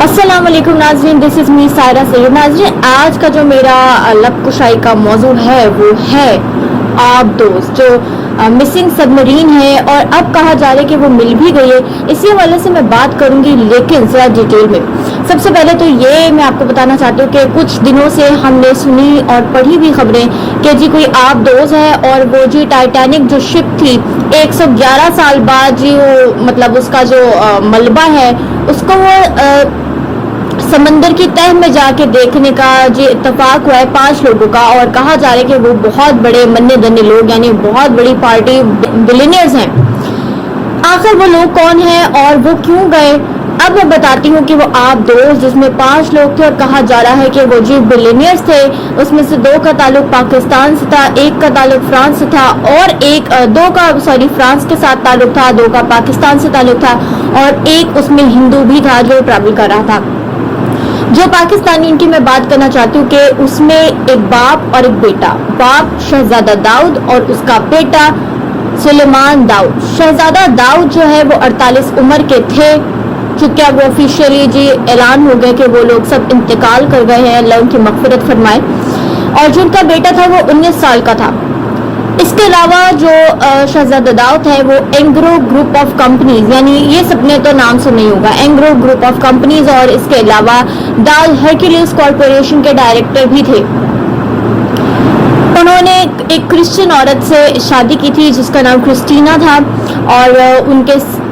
अस्सलाम वालेकुम नाज़रीन, this is me Saira Syed. नाज़रीन, आज का जो मेरा लब कुशाई का मौजू है वो है आप दोस्त जो मिसिंग सबमरीन है और अब कहा जा रहा है कि वो मिल भी गई है। इसी हवाले से मैं बात करूंगी, लेकिन ज़रा डिटेल में। सबसे पहले तो ये मैं आपको बताना चाहती हूँ कि कुछ दिनों से हमने सुनी और पढ़ी भी खबरें कि जी कोई आप दोस्त है और वो जी टाइटैनिक जो शिप थी 111 साल बाद जी वो मतलब उसका जो मलबा है उसको वो समंदर की तह में जाके देखने का जो इत्तेफाक हुआ है 5 लोगों का, और कहा जा रहा है कि वो बहुत बड़े मन्ने दन्ने लोग यानी बहुत बड़ी पार्टी बिलियनियर्स हैं। आखिर वो लोग कौन हैं और वो क्यों गए, अब मैं बताती हूँ कि वो आप दोस्त जिसमें 5 लोग थे और कहा जा रहा है कि वो जो बिलियनियर्स थे उसमें से 2 का ताल्लुक पाकिस्तान से था, 1 का ताल्लुक फ्रांस से था और 2 का फ्रांस के साथ ताल्लुक था, 2 का पाकिस्तान से ताल्लुक था और 1 उसमें हिंदू भी था जो ट्रैवल कर रहा था। जो पाकिस्तानी इनकी मैं बात करना चाहती हूँ कि उसमें एक बाप और एक बेटा, बाप शहजादा दाऊद और उसका बेटा सुलेमान दाऊद। शहजादा दाऊद जो है वो 48 उम्र के थे, चूंकि अब वो ऑफिशियली जी ऐलान हो गया कि वो लोग सब इंतकाल कर गए हैं, अल्लाह उनकी मगफिरत फरमाए। और जो उनका बेटा था वो 19 साल का था। इसके अलावा जो शहजादा दाऊद है वो एंग्रो ग्रुप ऑफ कंपनीज, यानी ये सबने तो नाम सुना ही होगा, एंग्रो ग्रुप ऑफ कंपनीज, और इसके अलावा डाल हरक्यूलिस कॉर्पोरेशन के डायरेक्टर भी थे। उन्होंने एक क्रिश्चियन औरत से शादी की थी जिसका नाम क्रिस्टीना था और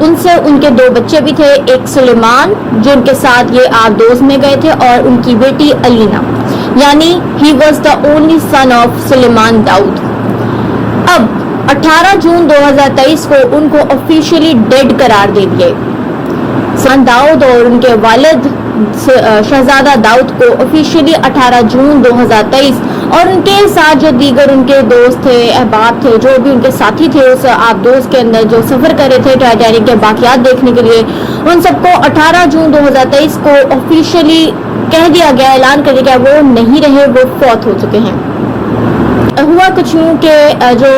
उनसे उनके 2 बच्चे भी थे, एक सुलेमान जो उनके साथ ये आप दोस्त में गए थे और उनकी बेटी अलीना, यानी he was the only son of Suleman Dawood. अब 18 जून 2023 को उनको ऑफिशियली डेड करार दे दिए। सन दाऊद और उनके वालिद शहजादा दाऊद को ऑफिशियली 18 जून 2023 और उनके साथ जो दीगर उनके दोस्त थे, अहबाब थे, जो भी उनके साथी थे उस आप दोस्त के अंदर जो सफर कर रहे थे टाइटैनिक के बाकियात देखने के लिए, उन सबको 18 जून 2023 को ऑफिशियली कह दिया गया, ऐलान कर दिया गया वो नहीं रहे, वो फौत हो चुके हैं। हुआ कुछ यूँ कि जो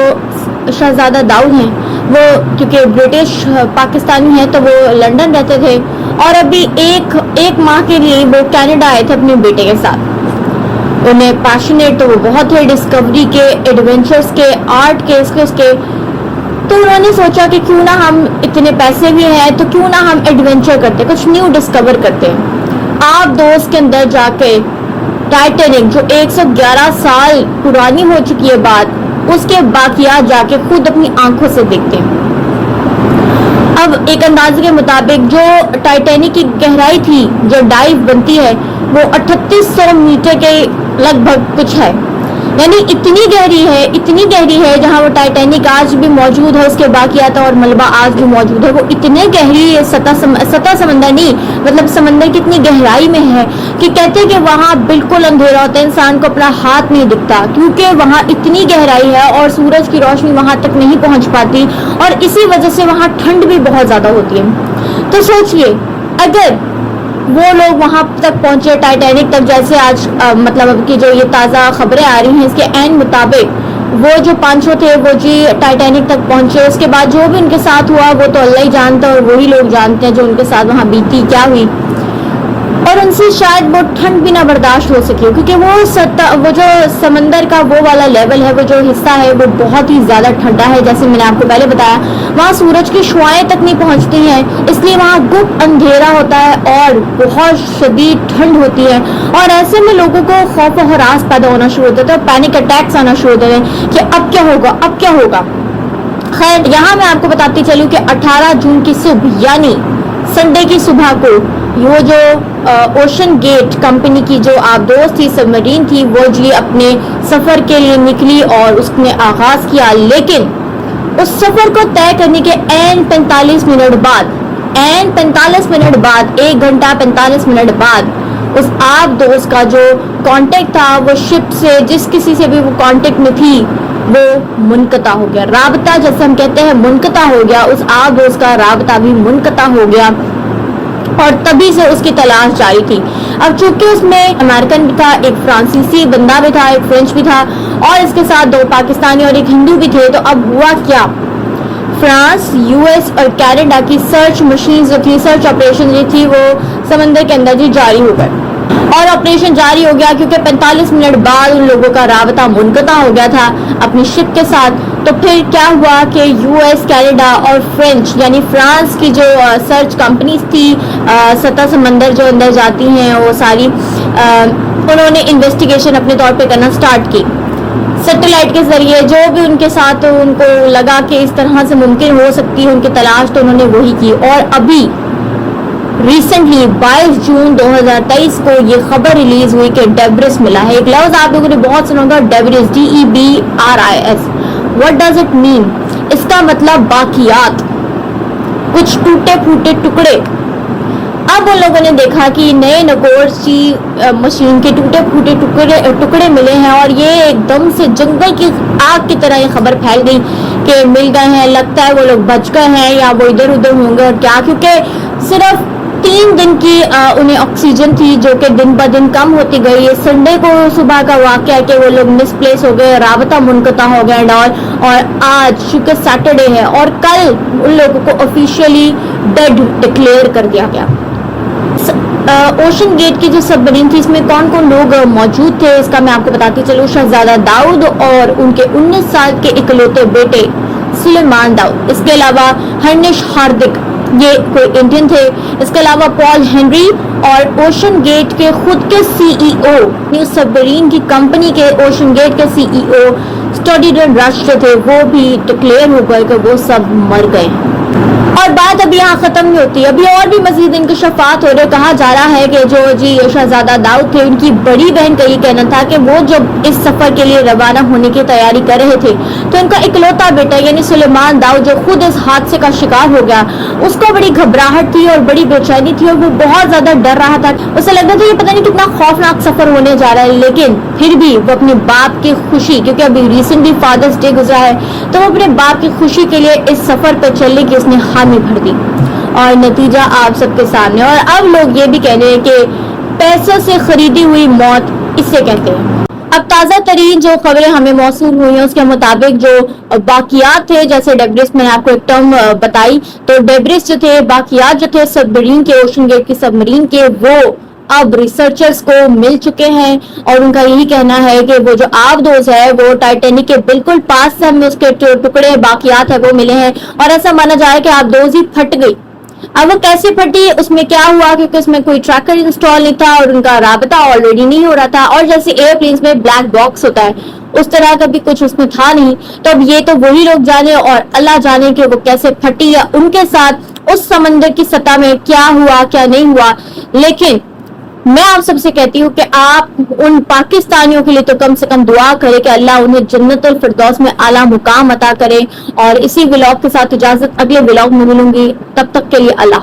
शहजादा दाऊद हैं वो क्योंकि ब्रिटिश पाकिस्तानी हैं तो वो लंदन रहते थे और अभी एक माह के लिए वो कनाडा आए थे अपने बेटे के साथ। उन्हें पैशनेट तो वो बहुत थे डिस्कवरी के, एडवेंचर्स के, आर्ट के, स्किल्स के, तो उन्होंने सोचा कि क्यों ना हम इतने पैसे भी हैं तो क्यों ना हम एडवेंचर करते, कुछ न्यू डिस्कवर करते। आप दोस्त के अंदर जाके टाइटैनिक जो 111 साल पुरानी हो चुकी है बात, उसके बाकियात जाके खुद अपनी आंखों से देखते हैं। अब एक अंदाजे के मुताबिक जो टाइटैनिक की गहराई थी, जो डाइव बनती है वो 3800 मीटर के लगभग कुछ है, यानी इतनी गहरी है जहां वो टाइटैनिक आज भी मौजूद है, उसके बाकियात और मलबा आज भी मौजूद है। वो इतने गहरी सतह समंदर नहीं, मतलब समंदर की इतनी गहराई में है कि कहते हैं कि वहां बिल्कुल अंधेरा होता है, इंसान को अपना हाथ नहीं दिखता क्योंकि वहां इतनी गहराई है और सूरज की रोशनी वहां तक नहीं पहुंच पाती और इसी वजह से वहां ठंड भी बहुत ज्यादा होती है। तो सोचिए अगर वो लोग वहां तक पहुंचे टाइटैनिक तक, जैसे आज मतलब अब की जो ये ताज़ा खबरें आ रही हैं इसके ऐन मुताबिक वो जो 500 थे वो जी टाइटैनिक तक पहुंचे, उसके बाद जो भी उनके साथ हुआ वो तो अल्लाह ही जानता है और वही लोग जानते हैं जो उनके साथ वहां बीती क्या हुई, और उनसे शायद वो ठंड भी ना बर्दाश्त हो सकी क्योंकि वो जो समंदर का वो वाला लेवल है, वो जो हिस्सा है वो बहुत ही ज्यादा ठंडा है। जैसे मैंने आपको पहले बताया वहाँ सूरज की शुआएं तक नहीं पहुँचती हैं, इसलिए वहाँ गुप्त अंधेरा होता है और बहुत शदीद ठंड होती है और ऐसे में लोगों को खौफ और हरास पैदा होना शुरू होता है, पैनिक अटैक्स आना शुरू होते हैं कि अब क्या होगा। खैर यहाँ मैं आपको बताती चलूँ कि 18 जून की सुबह यानी संडे की सुबह को वो जो ओशन गेट कंपनी की जो आप दोस्त थी, सबमरीन थी, वो जी अपने सफर के लिए निकली और उसने आगाज किया, लेकिन उस सफर को तय करने के ऐन 45 मिनट बाद 1 घंटा 45 मिनट बाद उस आप दोस्त का जो कांटेक्ट था वो शिप से जिस किसी से भी वो कांटेक्ट में थी वो मुनक़ता हो गया। राबता जैसे हम कहते हैं मुनक़ता हो गया, उस आप दोस्त का राबता भी मुनक़ता हो गया और तभी से उसकी तलाश जारी थी। अब चूंकि उसमें अमेरिकन भी था, एक फ्रांसीसी बंदा भी था, एक फ्रेंच भी था और इसके साथ 2 पाकिस्तानी और एक हिंदू भी थे। तो अब हुआ क्या, फ्रांस, यूएस और कनाडा की सर्च मशीन जो थी, सर्च ऑपरेशन जो थी वो समंदर के अंदर जी जारी हो गए और ऑपरेशन जारी हो गया क्योंकि 45 मिनट बाद उन लोगों का राबता मुनक़ता हो गया था अपनी शिप के साथ। तो फिर क्या हुआ कि यूएस, कनाडा और फ्रेंच यानी फ्रांस की जो सर्च कंपनीज थी, सतह समंदर जो अंदर जाती हैं वो सारी, उन्होंने इन्वेस्टिगेशन अपने तौर पे करना स्टार्ट की सैटेलाइट के जरिए। जो भी उनके साथ उनको लगा कि इस तरह से मुमकिन हो सकती है उनकी तलाश, तो उन्होंने वही की। और अभी रिसेंटली 22 जून 2023 को ये खबर रिलीज हुई कि डेब्रिस मिला है। एक लफ्ज आप लोगों ने बहुत सुना होगा, debris, DEBRIS। What does it mean? इसका मतलब बाकियात, कुछ टूटे फूटे टुकड़े। अब उन लोगों ने देखा कि नए नकोर्ची मशीन के टूटे फूटे टुकड़े मिले हैं और ये एकदम से जंगल की आग की तरह ये खबर फैल गई कि मिल गए हैं, लगता है वो लोग बच गए हैं या वो इधर उधर होंगे और क्या, क्योंकि सिर्फ 3 दिन की उन्हें ऑक्सीजन थी जो कि दिन ब दिन कम होती गई। ये संडे को सुबह का वाकया है कि वो लोग मिसप्लेस हो गए, राबता मुनक़ता हो गया और आज चूंकि सैटरडे है और कल उन लोगों को ऑफिशियली डेड डिक्लेयर कर दिया गया। ओशन गेट की जो सबमरीन थी इसमें कौन कौन लोग मौजूद थे इसका मैं आपको बताती चलूं। शहजादा दाऊद और उनके 19 साल के इकलौते बेटे सुलेमान दाऊद, इसके अलावा हर्निश हार्दिक, ये कोई इंडियन थे, इसके अलावा पॉल हेनरी और ओशन गेट के खुद के CEO, न्यू सबमरीन की कंपनी के ओशन गेट के CEO स्टर्डीडन रश थे, वो भी डिक्लेयर हो गए कि वो सब मर गए। और बात अभी यहाँ खत्म नहीं होती, अभी और भी मजीद इंकशाफात हो रहे। कहा जा रहा है कि जो जी शहजादा दाऊद थे उनकी बड़ी बहन का ये कहना था कि वो जब इस सफर के लिए रवाना होने की तैयारी कर रहे थे तो उनका इकलौता बेटा यानी सुलेमान दाऊद जो खुद इस हादसे का शिकार हो गया, उसको बड़ी घबराहट थी और बड़ी बेचैनी थी और वो बहुत ज्यादा डर रहा था। उसे लग रहा था ये पता नहीं कितना खौफनाक सफर होने जा रहा है, लेकिन फिर भी वो अपने बाप की खुशी, क्योंकि अभी रिसेंटली फादर्स डे गुजरा है, तो वो अपने बाप की खुशी के लिए इस सफर पर चलने की उसने हामी भर दी और नतीजा आप सबके सामने। और अब लोग ये भी कह रहे हैं कि पैसों से खरीदी हुई मौत इसे कहते हैं। अब ताज़ा तरीन जो खबरें हमें मौसूल हुई हैं उसके मुताबिक जो बाकियात थे, जैसे डेब्रिस, मैंने आपको एक टर्म बताई, तो डेब्रिस जो थे, बाकियात जो थे सबमरीन के, ओशन गेट की सबमरीन के, वो अब रिसर्चर्स को मिल चुके हैं और उनका यही कहना है कि वो जो आबदोज है वो टाइटैनिक के बिल्कुल पास से हमें उसके टुकड़े बाकियात है वो मिले हैं और ऐसा माना जा रहा है कि आबदोज ही फट गई। अब वो कैसे फटी, उसमें क्या हुआ, क्योंकि उसमें कोई ट्रैकर इंस्टॉल नहीं था और उनका राबता ऑलरेडी नहीं हो रहा था, और जैसे एयरप्लेन्स में ब्लैक बॉक्स होता है उस तरह का भी कुछ उसमें था नहीं। तो अब ये तो वही लोग जाने और अल्लाह जाने कि वो कैसे फटी या उनके साथ उस समंदर की सतह में क्या हुआ क्या नहीं हुआ। लेकिन मैं आप सबसे कहती हूँ कि आप उन पाकिस्तानियों के लिए तो कम से कम दुआ करें कि अल्लाह उन्हें जन्नतुल फिरदौस में आला मुकाम अता करे। और इसी व्लॉग के साथ इजाजत, अगले व्लॉग में मिलूंगी, तब तक के लिए अल्लाह।